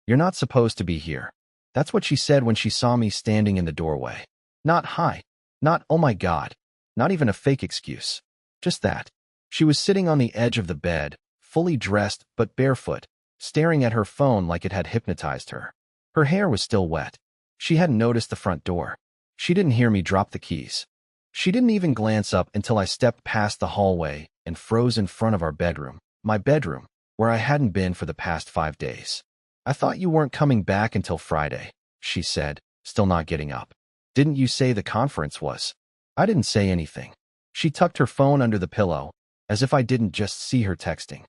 You're not supposed to be here. That's what she said when she saw me standing in the doorway. Not hi. Not oh my God. Not even a fake excuse. Just that. She was sitting on the edge of the bed, fully dressed but barefoot, staring at her phone like it had hypnotized her. Her hair was still wet. She hadn't noticed the front door. She didn't hear me drop the keys. She didn't even glance up until I stepped past the hallway and froze in front of our bedroom, my bedroom, where I hadn't been for the past 5 days. I thought you weren't coming back until Friday, she said, still not getting up. Didn't you say the conference was? I didn't say anything. She tucked her phone under the pillow, as if I didn't just see her texting.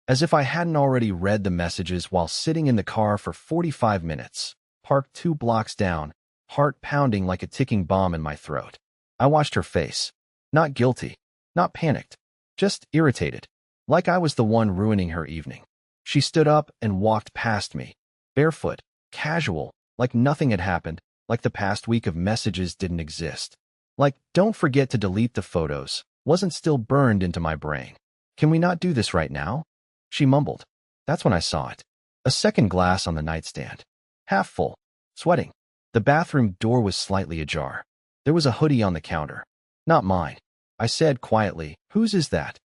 As if I hadn't already read the messages while sitting in the car for 45 minutes, parked 2 blocks down, heart pounding like a ticking bomb in my throat. I watched her face. Not guilty, not panicked, just irritated, like I was the one ruining her evening. She stood up and walked past me, barefoot, casual, like nothing had happened, like the past week of messages didn't exist. Like, don't forget to delete the photos, wasn't still burned into my brain. Can we not do this right now? She mumbled. That's when I saw it. A second glass on the nightstand. Half full. Sweating. The bathroom door was slightly ajar. There was a hoodie on the counter. Not mine. I said quietly, whose is that?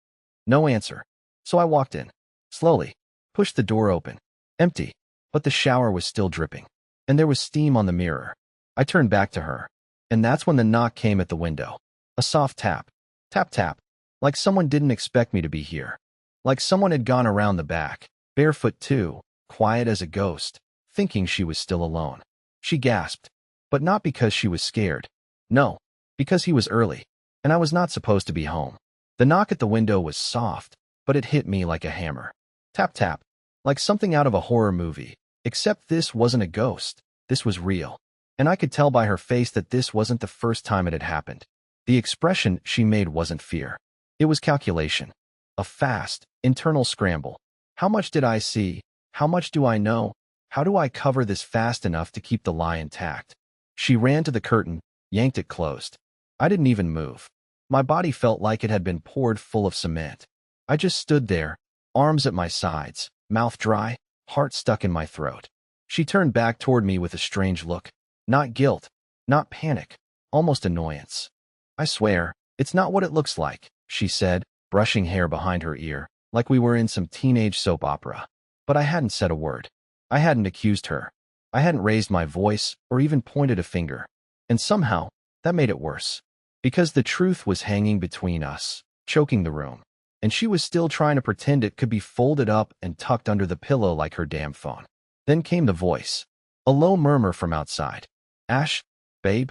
No answer. So I walked in. Slowly. Pushed the door open. Empty. But the shower was still dripping. And there was steam on the mirror. I turned back to her. And that's when the knock came at the window. A soft tap. Tap tap. Like someone didn't expect me to be here. Like someone had gone around the back, barefoot too, quiet as a ghost, thinking she was still alone. She gasped. But not because she was scared. No, because he was early, and I was not supposed to be home. The knock at the window was soft, but it hit me like a hammer. Tap tap. Like something out of a horror movie. Except this wasn't a ghost. This was real. And I could tell by her face that this wasn't the first time it had happened. The expression she made wasn't fear. It was calculation. A fast, internal scramble. How much did I see? How much do I know? How do I cover this fast enough to keep the lie intact? She ran to the curtain, yanked it closed. I didn't even move. My body felt like it had been poured full of cement. I just stood there, arms at my sides, mouth dry, heart stuck in my throat. She turned back toward me with a strange look. Not guilt, not panic, almost annoyance. I swear, it's not what it looks like, she said, brushing hair behind her ear, like we were in some teenage soap opera. But I hadn't said a word. I hadn't accused her. I hadn't raised my voice or even pointed a finger. And somehow, that made it worse. Because the truth was hanging between us, choking the room. And she was still trying to pretend it could be folded up and tucked under the pillow like her damn phone. Then came the voice. A low murmur from outside. Ash, babe?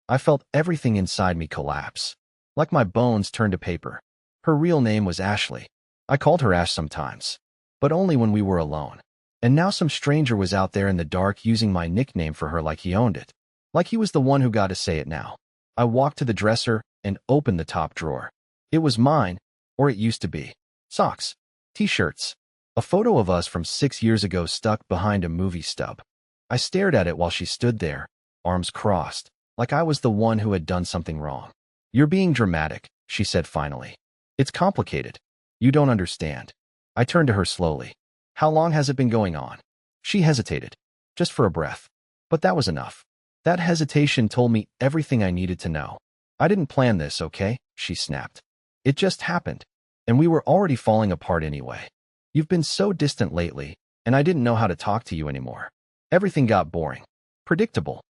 I felt everything inside me collapse. Like my bones turned to paper. Her real name was Ashley. I called her Ash sometimes. But only when we were alone. And now some stranger was out there in the dark using my nickname for her like he owned it. Like he was the one who got to say it now. I walked to the dresser and opened the top drawer. It was mine, or it used to be. Socks. T-shirts. A photo of us from 6 years ago stuck behind a movie stub. I stared at it while she stood there, arms crossed, like I was the one who had done something wrong. You're being dramatic, she said finally. It's complicated. You don't understand. I turned to her slowly. How long has it been going on? She hesitated, just for a breath. But that was enough. That hesitation told me everything I needed to know. I didn't plan this, okay? She snapped. It just happened. And we were already falling apart anyway. You've been so distant lately, and I didn't know how to talk to you anymore. Everything got boring. Predictable.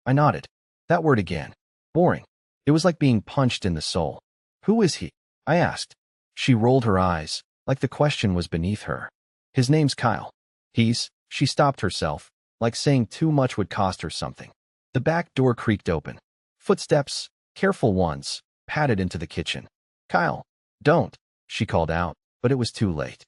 I nodded. That word again. Boring. It was like being punched in the soul. Who is he? I asked. She rolled her eyes, like the question was beneath her. His name's Kyle. She stopped herself, like saying too much would cost her something. The back door creaked open. Footsteps, careful ones, padded into the kitchen. Kyle, don't, she called out, but it was too late.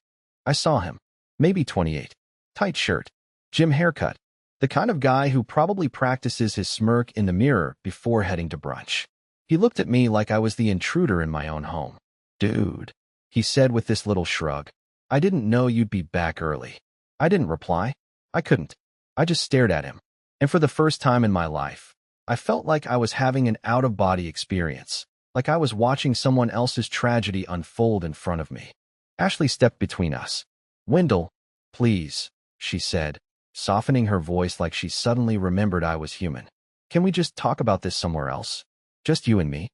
I saw him. Maybe 28. Tight shirt. Gym haircut. The kind of guy who probably practices his smirk in the mirror before heading to brunch. He looked at me like I was the intruder in my own home. Dude, he said with this little shrug. I didn't know you'd be back early. I didn't reply. I couldn't. I just stared at him. And for the first time in my life, I felt like I was having an out-of-body experience, like I was watching someone else's tragedy unfold in front of me. Ashley stepped between us. Wendell, please, she said, softening her voice like she suddenly remembered I was human. Can we just talk about this somewhere else? Just you and me?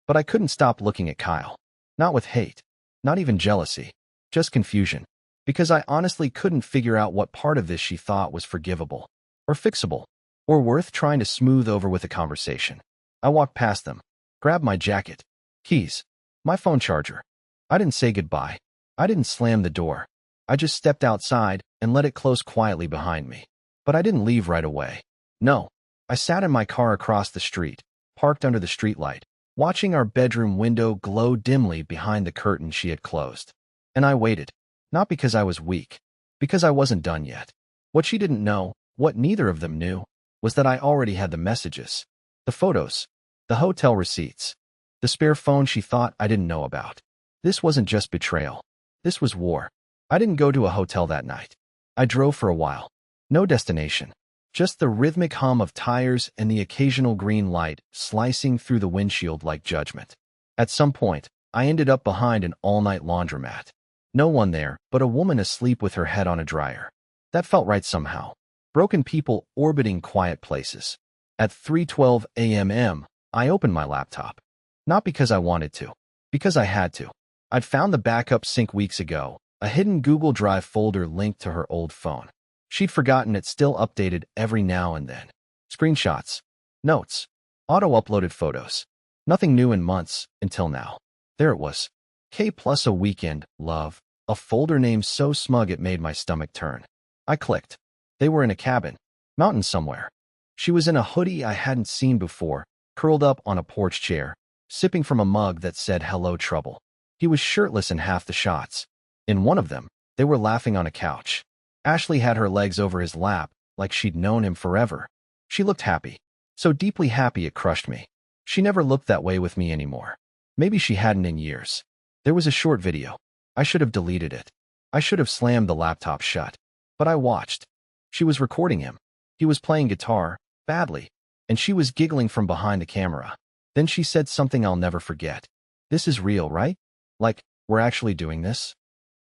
But I couldn't stop looking at Kyle. Not with hate. Not even jealousy. Just confusion. Because I honestly couldn't figure out what part of this she thought was forgivable, or fixable, or worth trying to smooth over with a conversation. I walked past them, grabbed my jacket, keys, my phone charger. I didn't say goodbye. I didn't slam the door. I just stepped outside and let it close quietly behind me. But I didn't leave right away. No. I sat in my car across the street, parked under the streetlight, watching our bedroom window glow dimly behind the curtain she had closed. And I waited. Not because I was weak, because I wasn't done yet. What she didn't know, what neither of them knew, was that I already had the messages, the photos, the hotel receipts, the spare phone she thought I didn't know about. This wasn't just betrayal. This was war. I didn't go to a hotel that night. I drove for a while. No destination. Just the rhythmic hum of tires and the occasional green light slicing through the windshield like judgment. At some point, I ended up behind an all-night laundromat. No one there, but a woman asleep with her head on a dryer. That felt right somehow. Broken people orbiting quiet places. At 3:12 a.m., I opened my laptop. Not because I wanted to. Because I had to. I'd found the backup sync weeks ago, a hidden Google Drive folder linked to her old phone. She'd forgotten it still updated every now and then. Screenshots. Notes. Auto-uploaded photos. Nothing new in months, until now. There it was. K plus a weekend, love. A folder name so smug it made my stomach turn. I clicked. They were in a cabin. Mountain somewhere. She was in a hoodie I hadn't seen before, curled up on a porch chair, sipping from a mug that said hello trouble. He was shirtless in half the shots. In one of them, they were laughing on a couch. Ashley had her legs over his lap, like she'd known him forever. She looked happy. So deeply happy it crushed me. She never looked that way with me anymore. Maybe she hadn't in years. There was a short video. I should have deleted it. I should have slammed the laptop shut. But I watched. She was recording him. He was playing guitar, badly, and she was giggling from behind the camera. Then she said something I'll never forget. This is real, right? Like, we're actually doing this?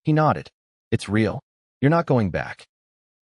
He nodded. It's real. You're not going back.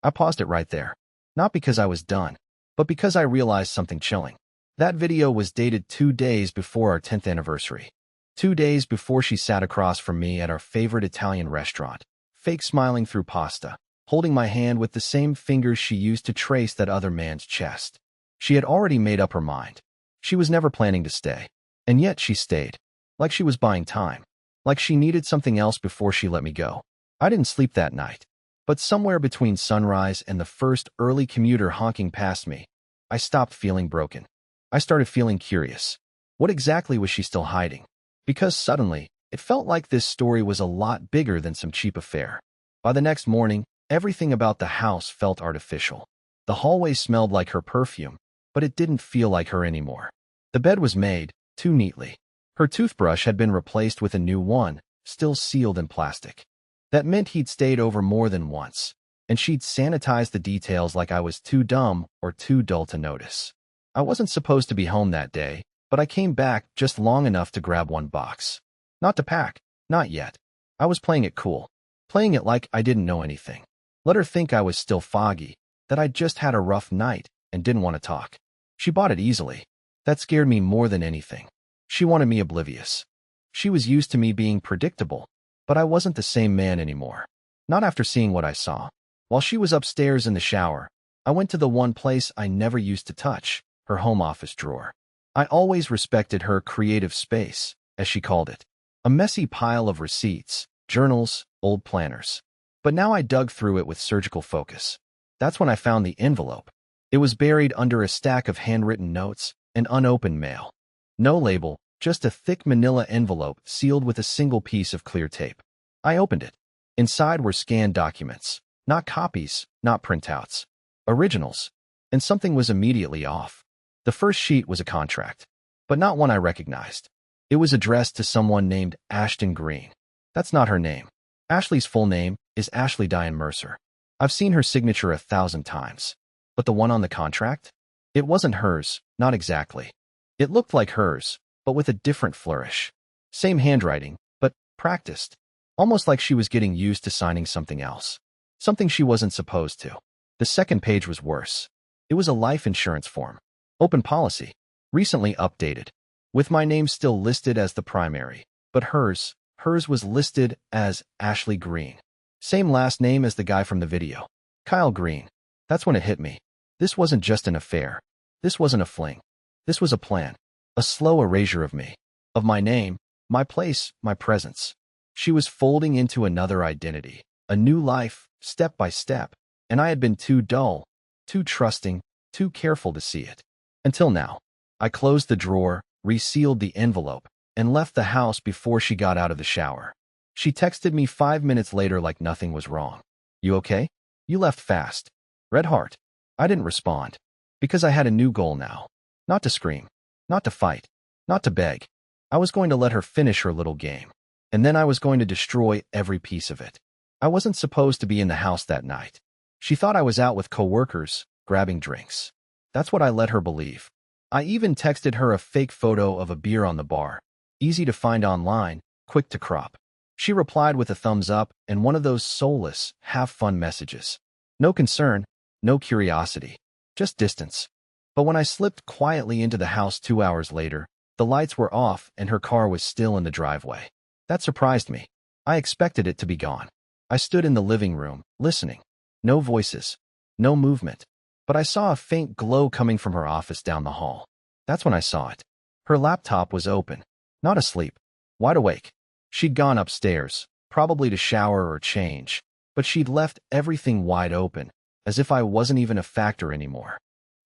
I paused it right there. Not because I was done, but because I realized something chilling. That video was dated 2 days before our 10th anniversary. 2 days before she sat across from me at our favorite Italian restaurant, fake smiling through pasta, holding my hand with the same fingers she used to trace that other man's chest. She had already made up her mind. She was never planning to stay. And yet she stayed. Like she was buying time. Like she needed something else before she let me go. I didn't sleep that night. But somewhere between sunrise and the first early commuter honking past me, I stopped feeling broken. I started feeling curious. What exactly was she still hiding? Because suddenly, it felt like this story was a lot bigger than some cheap affair. By the next morning, everything about the house felt artificial. The hallway smelled like her perfume, but it didn't feel like her anymore. The bed was made, too neatly. Her toothbrush had been replaced with a new one, still sealed in plastic. That meant he'd stayed over more than once, and she'd sanitized the details like I was too dumb or too dull to notice. I wasn't supposed to be home that day, but I came back just long enough to grab one box. Not to pack, not yet. I was playing it cool, playing it like I didn't know anything. Let her think I was still foggy, that I'd just had a rough night and didn't want to talk. She bought it easily. That scared me more than anything. She wanted me oblivious. She was used to me being predictable, but I wasn't the same man anymore. Not after seeing what I saw. While she was upstairs in the shower, I went to the one place I never used to touch, her home office drawer. I always respected her creative space, as she called it. A messy pile of receipts, journals, old planners. But now I dug through it with surgical focus. That's when I found the envelope. It was buried under a stack of handwritten notes and unopened mail. No label, just a thick manila envelope sealed with a single piece of clear tape. I opened it. Inside were scanned documents. Not copies, not printouts. Originals. And something was immediately off. The first sheet was a contract, but not one I recognized. It was addressed to someone named Ashton Green. That's not her name. Ashley's full name is Ashley Diane Mercer. I've seen her signature 1,000 times. But the one on the contract? It wasn't hers, not exactly. It looked like hers, but with a different flourish. Same handwriting, but practiced. Almost like she was getting used to signing something else. Something she wasn't supposed to. The second page was worse. It was a life insurance form. Open policy. Recently updated. With my name still listed as the primary. But hers was listed as Ashley Green. Same last name as the guy from the video. Kyle Green. That's when it hit me. This wasn't just an affair. This wasn't a fling. This was a plan. A slow erasure of me. Of my name, my place, my presence. She was folding into another identity. A new life, step by step. And I had been too dull, too trusting, too careful to see it. Until now. I closed the drawer, resealed the envelope, and left the house before she got out of the shower. She texted me 5 minutes later like nothing was wrong. You okay? You left fast. Red heart. I didn't respond. Because I had a new goal now. Not to scream. Not to fight. Not to beg. I was going to let her finish her little game. And then I was going to destroy every piece of it. I wasn't supposed to be in the house that night. She thought I was out with coworkers, grabbing drinks. That's what I let her believe. I even texted her a fake photo of a beer on the bar. Easy to find online, quick to crop. She replied with a thumbs up and one of those soulless, have-fun messages. No concern, no curiosity, just distance. But when I slipped quietly into the house 2 hours later, the lights were off and her car was still in the driveway. That surprised me. I expected it to be gone. I stood in the living room, listening. No voices, no movement. But I saw a faint glow coming from her office down the hall. That's when I saw it. Her laptop was open, not asleep, wide awake. She'd gone upstairs, probably to shower or change, but she'd left everything wide open, as if I wasn't even a factor anymore.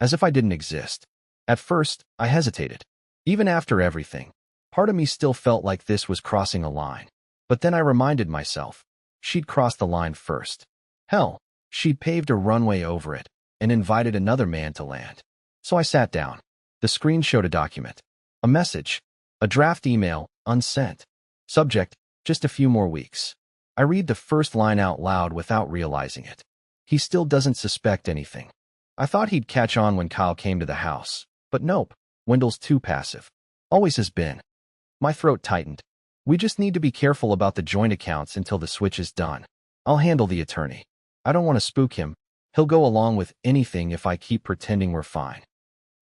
As if I didn't exist. At first, I hesitated. Even after everything, part of me still felt like this was crossing a line. But then I reminded myself, she'd crossed the line first. Hell, she'd paved a runway over it and invited another man to land. So I sat down. The screen showed a document. A message. A draft email, unsent. Subject, just a few more weeks. I read the first line out loud without realizing it. He still doesn't suspect anything. I thought he'd catch on when Kyle came to the house. But nope, Wendell's too passive. Always has been. My throat tightened. We just need to be careful about the joint accounts until the switch is done. I'll handle the attorney. I don't want to spook him. He'll go along with anything if I keep pretending we're fine.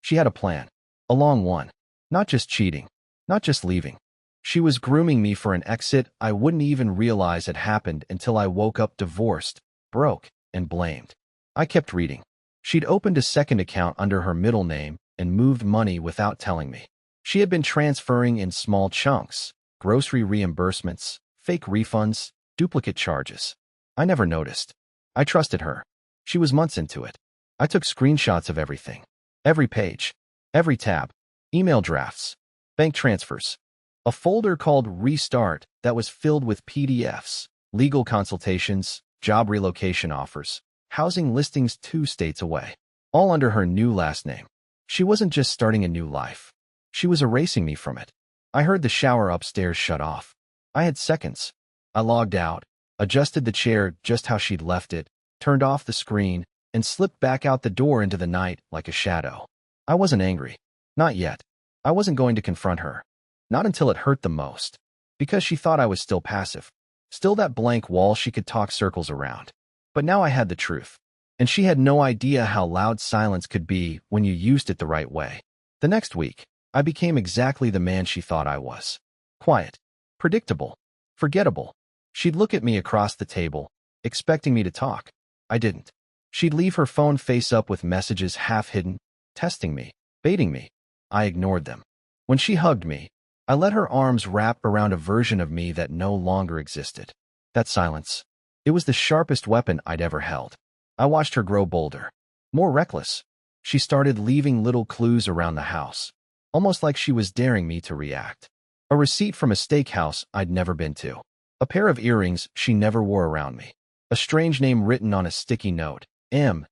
She had a plan. A long one. Not just cheating. Not just leaving. She was grooming me for an exit I wouldn't even realize had happened until I woke up divorced, broke, and blamed. I kept reading. She'd opened a second account under her middle name and moved money without telling me. She had been transferring in small chunks, grocery reimbursements, fake refunds, duplicate charges. I never noticed. I trusted her. She was months into it. I took screenshots of everything. Every page. Every tab. Email drafts. Bank transfers. A folder called Restart that was filled with PDFs, legal consultations, job relocation offers, housing listings 2 states away. All under her new last name. She wasn't just starting a new life. She was erasing me from it. I heard the shower upstairs shut off. I had seconds. I logged out, adjusted the chair just how she'd left it, turned off the screen, and slipped back out the door into the night like a shadow. I wasn't angry. Not yet. I wasn't going to confront her. Not until it hurt the most. Because she thought I was still passive. Still that blank wall she could talk circles around. But now I had the truth. And she had no idea how loud silence could be when you used it the right way. The next week, I became exactly the man she thought I was. Quiet. Predictable. Forgettable. She'd look at me across the table, expecting me to talk. I didn't. She'd leave her phone face up with messages half hidden, testing me, baiting me. I ignored them. When she hugged me, I let her arms wrap around a version of me that no longer existed. That silence. It was the sharpest weapon I'd ever held. I watched her grow bolder. More reckless. She started leaving little clues around the house. Almost like she was daring me to react. A receipt from a steakhouse I'd never been to. A pair of earrings she never wore around me. A strange name written on a sticky note. M.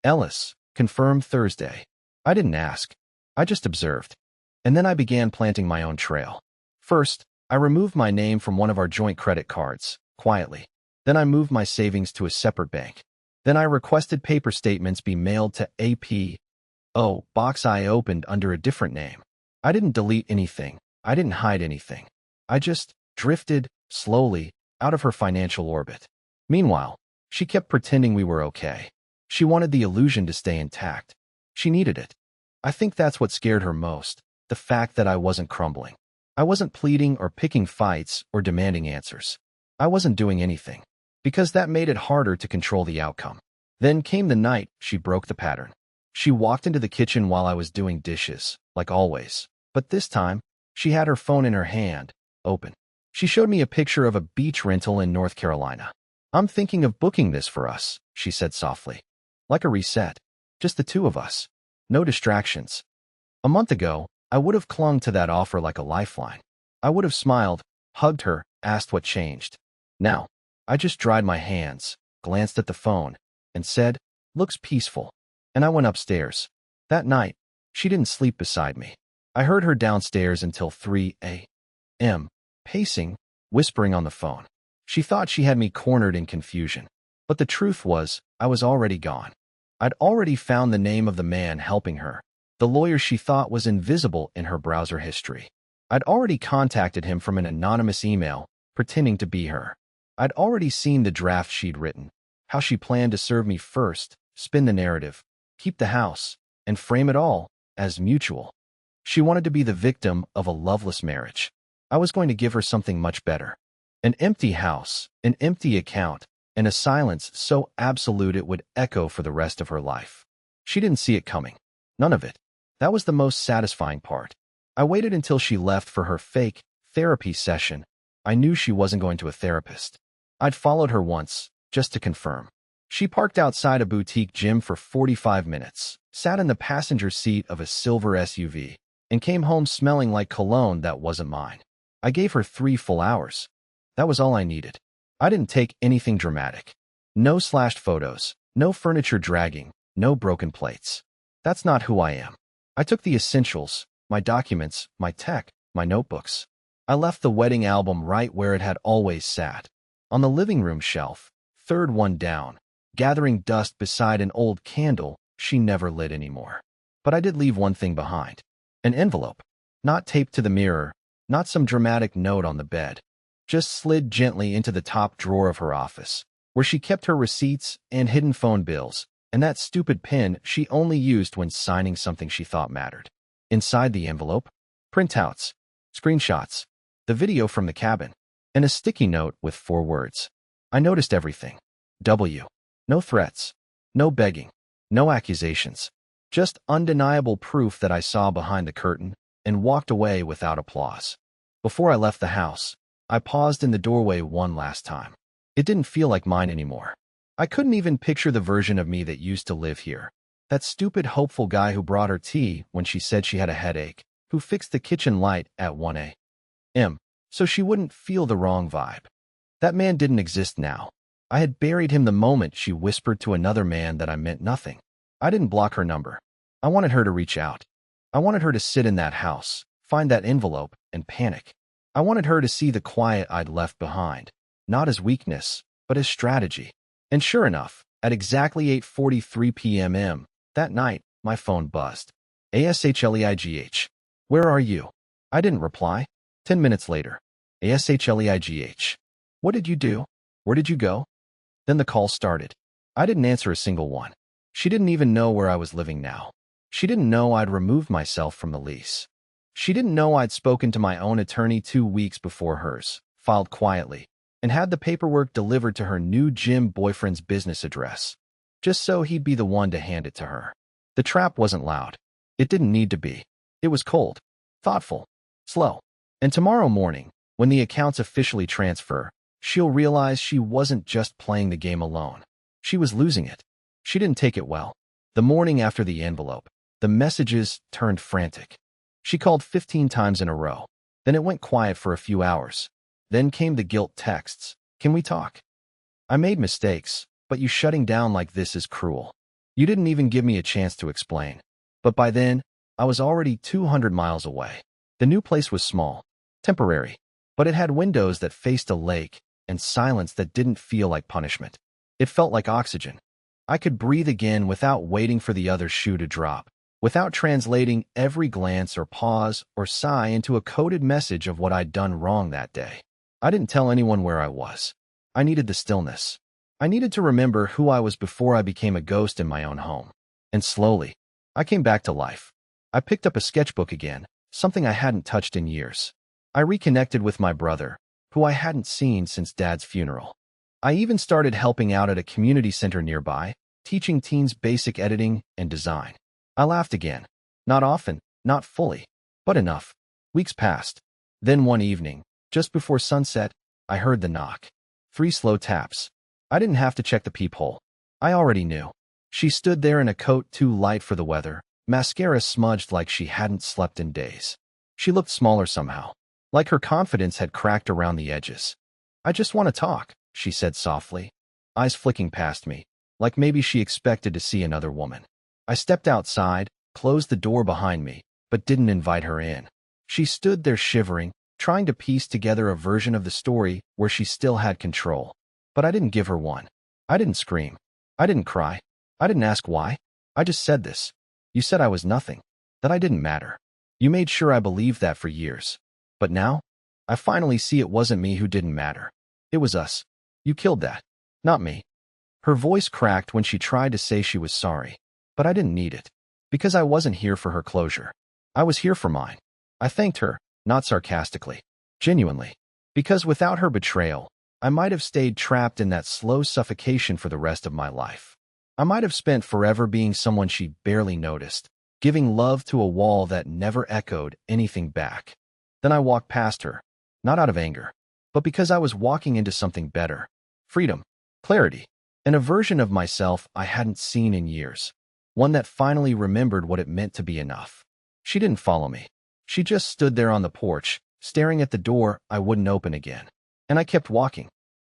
Ellis. Confirmed Thursday. I didn't ask. I just observed. And then I began planting my own trail. First, I removed my name from one of our joint credit cards, quietly. Then I moved my savings to a separate bank. Then I requested paper statements be mailed to A.P.O. box I opened under a different name. I didn't delete anything. I didn't hide anything. I just drifted, slowly, out of her financial orbit. Meanwhile, she kept pretending we were okay. She wanted the illusion to stay intact. She needed it. I think that's what scared her most, the fact that I wasn't crumbling. I wasn't pleading or picking fights or demanding answers. I wasn't doing anything, because that made it harder to control the outcome. Then came the night she broke the pattern. She walked into the kitchen while I was doing dishes, like always. But this time, she had her phone in her hand, open. She showed me a picture of a beach rental in North Carolina. "I'm thinking of booking this for us," she said softly. Like a reset. Just the two of us. No distractions. A month ago, I would have clung to that offer like a lifeline. I would have smiled, hugged her, asked what changed. Now, I just dried my hands, glanced at the phone, and said, "Looks peaceful." And I went upstairs. That night, she didn't sleep beside me. I heard her downstairs until 3 a.m., pacing, whispering on the phone. She thought she had me cornered in confusion. But the truth was, I was already gone. I'd already found the name of the man helping her, the lawyer she thought was invisible in her browser history. I'd already contacted him from an anonymous email, pretending to be her. I'd already seen the draft she'd written, how she planned to serve me first, spin the narrative, keep the house, and frame it all as mutual. She wanted to be the victim of a loveless marriage. I was going to give her something much better. An empty house, an empty account, and a silence so absolute it would echo for the rest of her life. She didn't see it coming. None of it. That was the most satisfying part. I waited until she left for her fake therapy session. I knew she wasn't going to a therapist. I'd followed her once, just to confirm. She parked outside a boutique gym for 45 minutes, sat in the passenger seat of a silver SUV, and came home smelling like cologne that wasn't mine. I gave her 3 full hours. That was all I needed. I didn't take anything dramatic. No slashed photos, no furniture dragging, no broken plates. That's not who I am. I took the essentials, my documents, my tech, my notebooks. I left the wedding album right where it had always sat, on the living room shelf, third one down, gathering dust beside an old candle she never lit anymore. But I did leave one thing behind. An envelope. Not taped to the mirror, not some dramatic note on the bed. Just slid gently into the top drawer of her office, where she kept her receipts and hidden phone bills, and that stupid pen she only used when signing something she thought mattered. Inside the envelope, printouts, screenshots, the video from the cabin, and a sticky note with 4 words. I noticed everything. W. No threats. No begging. No accusations. Just undeniable proof that I saw behind the curtain and walked away without applause. Before I left the house, I paused in the doorway one last time. It didn't feel like mine anymore. I couldn't even picture the version of me that used to live here. That stupid, hopeful guy who brought her tea when she said she had a headache, who fixed the kitchen light at 1 a.m. so she wouldn't feel the wrong vibe. That man didn't exist now. I had buried him the moment she whispered to another man that I meant nothing. I didn't block her number. I wanted her to reach out. I wanted her to sit in that house, find that envelope, and panic. I wanted her to see the quiet I'd left behind, not as weakness, but as strategy. And sure enough, at exactly 8:43 p.m. that night, my phone buzzed. ASHLEIGH. Where are you? I didn't reply. 10 minutes later. ASHLEIGH. What did you do? Where did you go? Then the call started. I didn't answer a single one. She didn't even know where I was living now. She didn't know I'd removed myself from the lease. She didn't know I'd spoken to my own attorney 2 weeks before hers, filed quietly, and had the paperwork delivered to her new gym boyfriend's business address, just so he'd be the one to hand it to her. The trap wasn't loud. It didn't need to be. It was cold, thoughtful, slow. And tomorrow morning, when the accounts officially transfer, she'll realize she wasn't just playing the game alone. She was losing it. She didn't take it well. The morning after the envelope, the messages turned frantic. She called 15 times in a row. Then it went quiet for a few hours. Then came the guilt texts. Can we talk? I made mistakes, but you shutting down like this is cruel. You didn't even give me a chance to explain. But by then, I was already 200 miles away. The new place was small, temporary, but it had windows that faced a lake and silence that didn't feel like punishment. It felt like oxygen. I could breathe again without waiting for the other shoe to drop, without translating every glance or pause or sigh into a coded message of what I'd done wrong that day. I didn't tell anyone where I was. I needed the stillness. I needed to remember who I was before I became a ghost in my own home. And slowly, I came back to life. I picked up a sketchbook again, something I hadn't touched in years. I reconnected with my brother, who I hadn't seen since Dad's funeral. I even started helping out at a community center nearby, teaching teens basic editing and design. I laughed again. Not often, not fully, but enough. Weeks passed. Then one evening, just before sunset, I heard the knock. 3 slow taps. I didn't have to check the peephole. I already knew. She stood there in a coat too light for the weather, mascara smudged like she hadn't slept in days. She looked smaller somehow, like her confidence had cracked around the edges. "I just want to talk," she said softly, eyes flicking past me, like maybe she expected to see another woman. I stepped outside, closed the door behind me, but didn't invite her in. She stood there shivering, trying to piece together a version of the story where she still had control. But I didn't give her one. I didn't scream. I didn't cry. I didn't ask why. I just said this. "You said I was nothing, that I didn't matter. You made sure I believed that for years. But now, I finally see it wasn't me who didn't matter. It was us. You killed that. Not me." Her voice cracked when she tried to say she was sorry, but I didn't need it, because I wasn't here for her closure. I was here for mine. I thanked her, not sarcastically, genuinely, because without her betrayal, I might have stayed trapped in that slow suffocation for the rest of my life. I might have spent forever being someone she barely noticed, giving love to a wall that never echoed anything back. Then I walked past her, not out of anger, but because I was walking into something better. Freedom, clarity, and a version of myself I hadn't seen in years. One that finally remembered what it meant to be enough. She didn't follow me. She just stood there on the porch, staring at the door I wouldn't open again. And I kept walking.